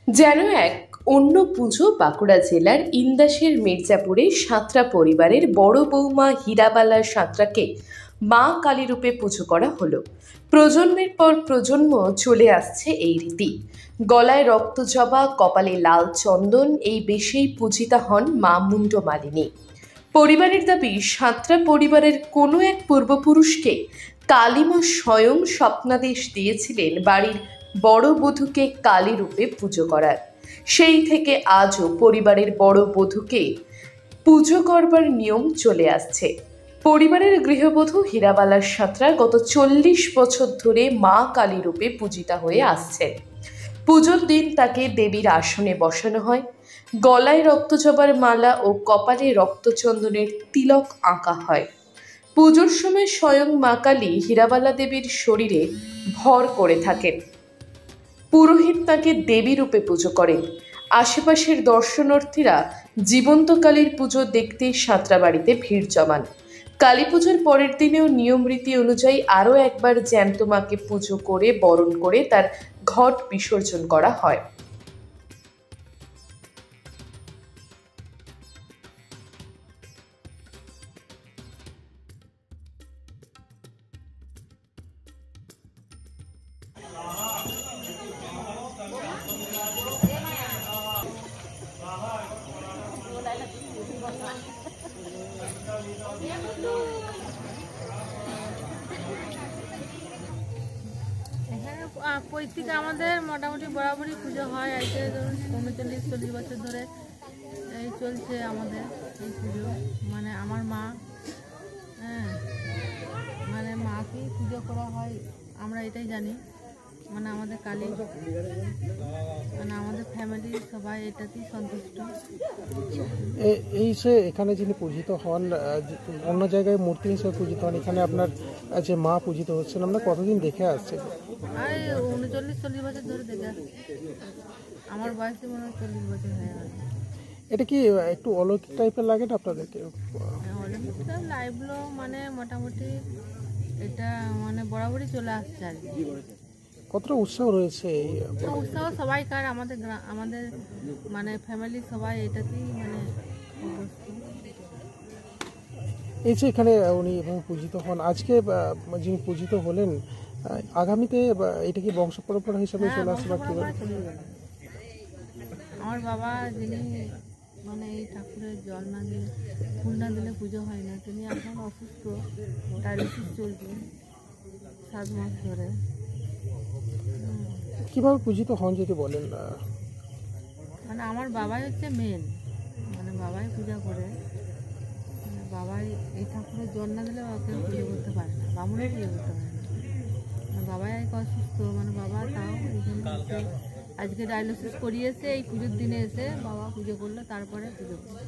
যেন এক অন্য পুজো বাঁকুড়া জেলার ইন্দাসের মির্জাপুরে সাঁতরা পরিবারের বড় বৌমা হীরাবালা সাঁতরাকে মা কালী রূপে পুজো করা হলো। প্রজন্মের পর প্রজন্ম চলে আসছে এই রীতি। গলায় রক্তজবা, কপালে লাল চন্দন, এই বেশেই পূজিতা হন মা মুন্ডমালিনী। পরিবারের দাবি, সাঁতরা পরিবারের কোনো এক পূর্বপুরুষকে কালীমা স্বয়ং স্বপ্নাদেশ দিয়েছিলেন বাড়ির বড় বধূকে কালী রূপে পুজো করার। সেই থেকে আজও পরিবারের বড় বধূকে পুজো করবার নিয়ম চলে আসছে। পরিবারের গৃহবধূ হীরাবালা সাঁতরা গত 40 বছর ধরে মা কালী রূপে পূজিতা হয়ে আসছেন। পুজোর দিন তাকে দেবীর আসনে বসানো হয়। গলায় রক্তজবার মালা ও কপালে রক্তচন্দনের তিলক আঁকা হয়। পুজোর সময় স্বয়ং মা কালী হীরাবালা দেবীর শরীরে ভর করে থাকেন। পুরোহিত তাকে দেবী রূপে পুজো করেন। আশেপাশের দর্শনার্থীরা জীবন্ত কালীর পুজো দেখতে সাঁতরা বাড়িতে ভিড় জমান। কালী পুজোর পরের দিনেও নিয়ম রীতি অনুযায়ী আরও একবার জ্যান্ত মাকে পুজো করে বরণ করে তার ঘট বিসর্জন করা হয়। পৈতৃক আমাদের মোটামুটি বরাবরই পুজো হয়। আজকে ধরুন 39-40 বছর ধরে এই চলছে আমাদের এই পুজো। মানে আমার মা, মানে মাকেই পুজো করা হয়, আমরা এটাই জানি। মানে আমাদের কালী, মানে আমাদের ফ্যামিলি সবাই এটাতেই সন্তুষ্ট। এই যে এখানে যিনি পূজিত হন, অন্য জায়গায় মূর্তি হিসেবে পূজিত হন, এখানে আপনার যে মা পূজিত হচ্ছেন, আমরা কতদিন দেখে আসছে? আর 39-40 বছর ধরে দেখে আসছি। আমার বয়সে মনে হয় 40 বছর হয়ে গেল। এটা কি একটু অলৌকিক টাইপের লাগে না আপনাদেরকে? অলৌকিক লাইভগুলো মানে মোটামুটি এটা মানে বরাবরই চলে আসছে আর কি। কতটা উৎসাহ রয়েছে? উৎসাহ সবাইকার, আমাদের মানে ফ্যামিলি সবাই এটাতেই মানে এই যে এখানে উনি এবং পূজিত হন, আজকে যিনি পূজিত হলেন, আগামীতে এটা কি বংশ পরম্পরা হিসাবে চলে আসবে বা কি? আমার বাবা যিনি মানে এই ঠাকুরের জল না দিলে, ফুল না দিলে পুজো হয় না, তিনি এখন অসুস্থ, ডায়ালিসিস চলছে 7 মাস ধরে। কিভাবে পূজিত হন যদি বলেন? মানে আমার বাবাই হচ্ছে মেন, মানে বাবাই পূজা করে। মানে বাবাই এই ঠাকুরের জল না দিলে কেউ পুজো করতে পারে না, বামুনও পুজো করতে পারে না। মানে বাবাই এক অসুস্থ, মানে বাবা তাও এই জন্য আজকে ডায়ালিসিস করিয়েছে, এই পুজোর দিনে এসে বাবা পুজো করলো, তারপরে পুজো করলো।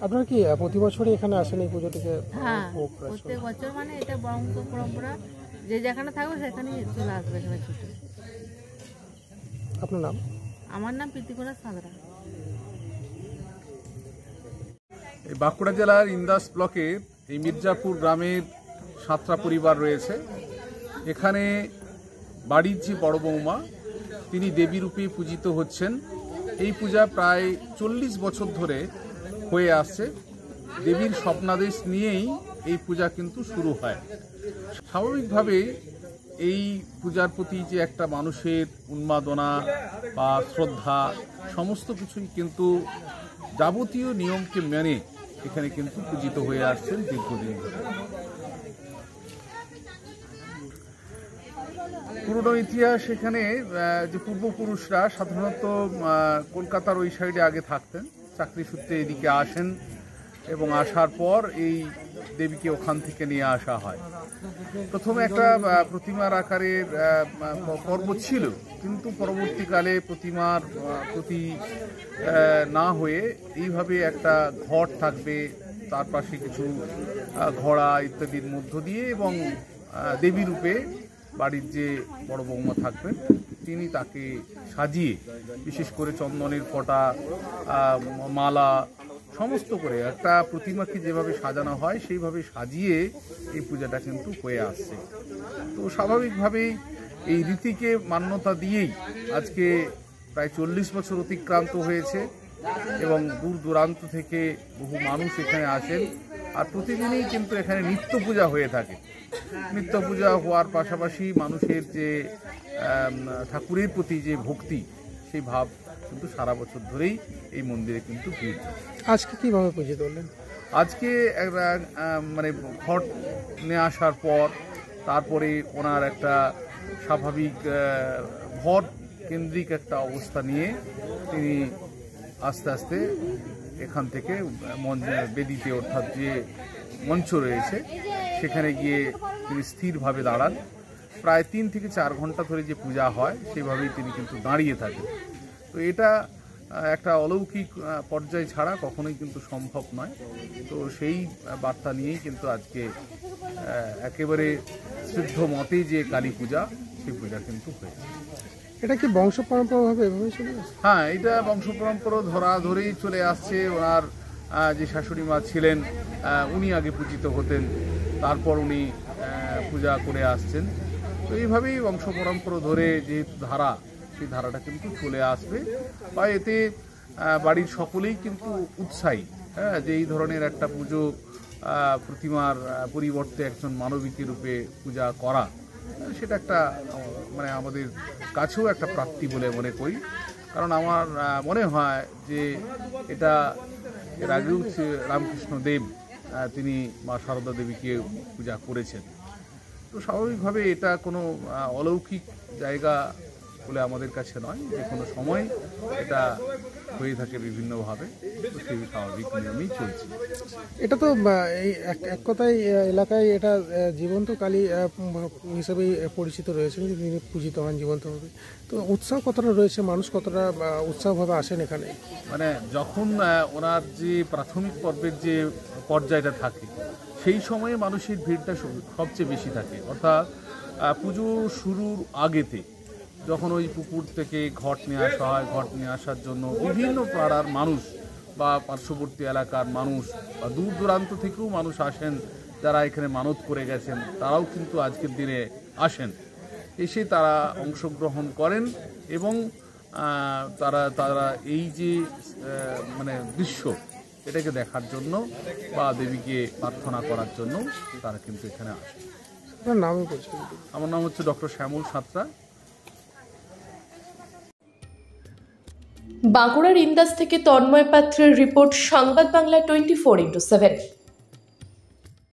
আপনারা কি প্রতি বছরই এখানে আসেন এই পুজোটিকে? হ্যাঁ, প্রত্যেক বছর। মানে এটা বংশ পরম্পরা, যে যেখানে থাকবে সেখানেই চলে আসবে এখানে ছুটে। আপনার নাম? আমার নাম প্রীতিকোনা সাঁতরা। এই বাঁকুড়া জেলার ইন্দাস ব্লকের এই মির্জাপুর গ্রামের সাঁতরা পরিবার রয়েছে। এখানে বাড়ির যে বড় বৌমা, তিনি দেবী রূপে পূজিত হচ্ছেন। এই পূজা প্রায় 40 বছর ধরে হয়ে আসছে। দেবীর স্বপ্নাদেশ নিয়েই এই পূজা কিন্তু শুরু হয়। স্বাভাবিকভাবে এই পূজার প্রতি যে একটা মানুষের উন্মাদনা বা শ্রদ্ধা, সমস্ত কিছুই কিন্তু যাবতীয় নিয়মকে মেনে এখানে কিন্তু পূজিত হয়ে আসছেন দীর্ঘদিন ধরে। পুরনো ইতিহাস, এখানে যে পূর্বপুরুষরা সাধারণত কলকাতার ওই সাইডে আগে থাকতেন, চাকরি সূত্রে এদিকে আসেন এবং আসার পর এই দেবীকে ওখান থেকে নিয়ে আসা হয়। প্রথমে একটা প্রতিমার আকারের পর্ব ছিল, কিন্তু পরবর্তীকালে প্রতিমার প্রতি না হয়ে এইভাবে একটা ঘট থাকবে, তার পাশে কিছু ঘোড়া ইত্যাদির মধ্য দিয়ে, এবং দেবী রূপে বাড়ির যে বড় বৌমা থাকবেন তিনি তাকে সাজিয়ে, বিশেষ করে চন্দনের ফোঁটা, মালা সমস্ত করে একটা প্রতিমাকে যেভাবে সাজানো হয় সেইভাবে সাজিয়ে এই পূজাটা কিন্তু হয়ে আসছে। তো স্বাভাবিকভাবেই এই রীতিকে মান্যতা দিয়েই আজকে প্রায় 40 বছর অতিক্রান্ত হয়েছে এবং দূর দূরান্ত থেকে বহু মানুষ এখানে আসেন। আর প্রতিদিনই কিন্তু এখানে নিত্য পূজা হয়ে থাকে। নিত্য পূজা হওয়ার পাশাপাশি মানুষের যে ঠাকুরের প্রতি যে ভক্তি, সেই ভাব কিন্তু সারা বছর ধরেই এই মন্দিরে কিন্তু ভিড়। আজকে কিভাবে পুজো করলেন? আজকে একটা মানে ঘট নিয়ে আসার পর তারপরে ওনার একটা স্বাভাবিক ঘট কেন্দ্রিক একটা অবস্থা নিয়ে তিনি আস্তে আস্তে এখান থেকে বেদিতে, অর্থাৎ যে মঞ্চ রয়েছে সেখানে গিয়ে তিনি স্থিরভাবে দাঁড়ান। প্রায় 3 থেকে 4 ঘন্টা ধরে যে পূজা হয় সেভাবেই তিনি কিন্তু দাঁড়িয়ে থাকেন। তো এটা একটা অলৌকিক পর্যায় ছাড়া কখনোই কিন্তু সম্ভব নয়। তো সেই বার্তা নিয়েই কিন্তু আজকে একেবারে সিদ্ধ মতে যে কালী পূজা, সেই পূজা কিন্তু হয়েছে। এটা কি বংশ পরম্পরাভাবে এভাবে চলে আসছে? হ্যাঁ, এটা বংশ পরম্পরা ধরেই চলে আসছে। ওনার যে শাশুড়ি মা ছিলেন উনি আগে পূজিত হতেন, তারপর উনি পূজা করে আসছেন। তো এইভাবেই বংশ পরম্পরা ধরে যে ধারা, সেই ধারাটা কিন্তু চলে আসবে বা এতে বাড়ির সকলেই কিন্তু উৎসাহী, যে এই ধরনের একটা পুজো, প্রতিমার পরিবর্তে একজন মানবিকের রূপে পূজা করা, সেটা একটা মানে আমাদের কাছেও একটা প্রাপ্তি বলে মনে করি। কারণ আমার মনে হয় যে এটা এর আগেও রামকৃষ্ণ দেব তিনি মা সারদা দেবীকে পূজা করেছেন। তো স্বাভাবিকভাবে এটা কোনো অলৌকিক জায়গা বলে আমাদের কাছে নয়, যে কোনো সময় এটা হয়ে থাকে বিভিন্নভাবে। তো সেই স্বাভাবিক নিয়মেই চলছে। এটা তো এই এক কথায় এলাকায় এটা জীবন্ত কালী হিসেবে পরিচিত রয়েছেন, যে তিনি পূজিত হন জীবন্তভাবে। তো উৎসাহ কতটা রয়েছে, মানুষ কতটা উৎসাহভাবে আসেন এখানে? মানে যখন ওনার যে প্রাথমিক পর্বের যে পর্যায়টা থাকে, সেই সময়ে মানুষের ভিড়টা সবচেয়ে বেশি থাকে। অর্থাৎ পুজো শুরুর আগেতে যখন ওই পুকুর থেকে ঘট নিয়ে আসা হয়, ঘট নিয়ে আসার জন্য বিভিন্ন পাড়ার মানুষ বা পার্শ্ববর্তী এলাকার মানুষ বা দূর দূরান্ত থেকেও মানুষ আসেন, যারা এখানে মানত করে গেছেন, তারাও কিন্তু আজকের দিনে আসেন, এসে তারা অংশগ্রহণ করেন এবং তারা এই যে মানে দৃশ্য, এটাকে দেখার জন্য বা দেবীকে প্রার্থনা করার জন্য তারা কিন্তু এখানে আসেন। আপনার নামই বলছেন? আমার নাম হচ্ছে ডক্টর শ্যামল সাঁতরা। বাঁকুড়ার ইন্দাস থেকে তন্ময় পাত্রের রিপোর্ট, সংবাদ বাংলা 24x7।